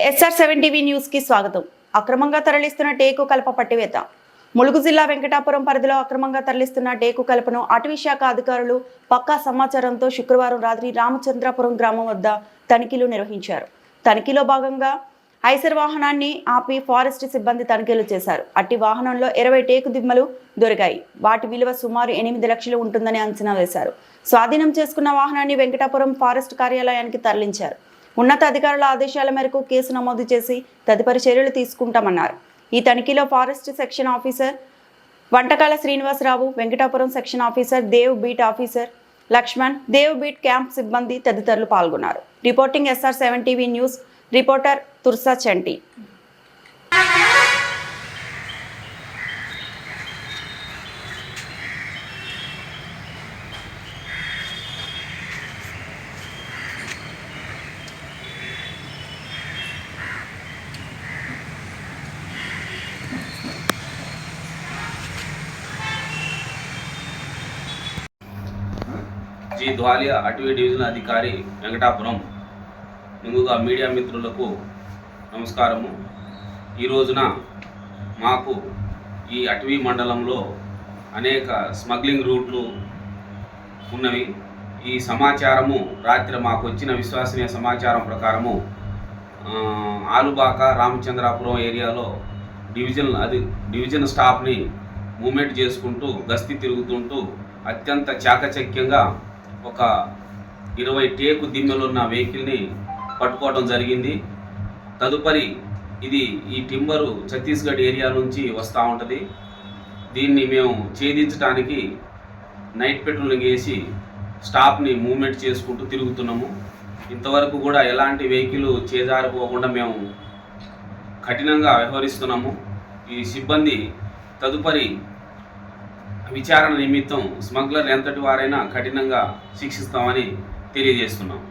SR7 TV news కి స్వాగతం. అక్రమంగా తరలిస్తున్న టేకు కలప పట్టివేత. ములుగు జిల్లా వెంకటాపురం పరిధిలో అక్రమంగా తరలిస్తున్న టేకు కలపను అటవీ శాఖ అధికారులు పక్కా సమాచారంతో శుక్రవారం రాత్రి రామచంద్రాపురం గ్రామం వద్ద తనిఖీలు నిర్వహించారు. తనిఖీలో భాగంగా ఐసర్ వాహనాన్ని ఆపి ఫారెస్ట్ సిబ్బంది తనిఖీలు చేశారు. అట్టి వాహనంలో 20 టేకు దిమ్మలు దొరికాయి. వాటి విలువ సుమారు 8 లక్షలు ఉంటుందని అంచనా వేశారు. స్వాధీనం చేసుకున్న వాహనాన్ని వెంకటాపురం ఫారెస్ట్ కార్యాలయానికి తరలించారు. ఉన్నత అధికారుల ఆదేశాల మేరకు కేసు నమోదు చేసి తదుపరి చర్యలు తీసుకుంటామన్నారు. ఈ తనిఖీలో ఫారెస్ట్ సెక్షన్ ఆఫీసర్ వంటకాల Srinivasarao, Venkatapuram section officer Dev beat officer Lakshman, Dev beat camp సిబ్బంది తదితరులు పాల్గొన్నారు. Reporting SR7 TV news, reporter Tursa Chanti. జి ద్వాలియా అటవీ డివిజన్ అధికారి వెంకటాపురం. ముందుగా మీడియా మిత్రులకు నమస్కారము. ఈ రోజున మాకు ఈ అటవీ మండలంలో అనేక స్మగ్లింగ్ రూట్లు ఉన్నవి. ఈ సమాచారము రాత్రి మాకు వచ్చిన విశ్వసనీయ సమాచారం ప్రకారము ఆలుబాక రామచంద్రాపురం ఏరియాలో డివిజన్ స్టాఫ్ని మూమెంట్ చేసుకుంటూ గస్తీ తిరుగుతుంటూ అత్యంత చాకచక్యంగా ఒక 20 టేకు దిమ్మెలున్న వెహికల్ని పట్టుకోవడం జరిగింది. తదుపరి ఈ టింబరు ఛత్తీస్గఢ్ ఏరియా నుంచి వస్తూ ఉంటుంది. దీన్ని మేము ఛేదించడానికి నైట్ పెట్రోలింగ్ వేసి స్టాఫ్ని మూవ్మెంట్ చేసుకుంటూ తిరుగుతున్నాము. ఇంతవరకు కూడా ఎలాంటి వెహికల్ చేజారిపోకుండా మేము కఠినంగా వ్యవహరిస్తున్నాము. ఈ సిబ్బంది తదుపరి విచారణ నిమిత్తం స్మగ్లర్ ఎంతటి వారైనా కఠినంగా శిక్షిస్తామని తెలియజేస్తున్నాం.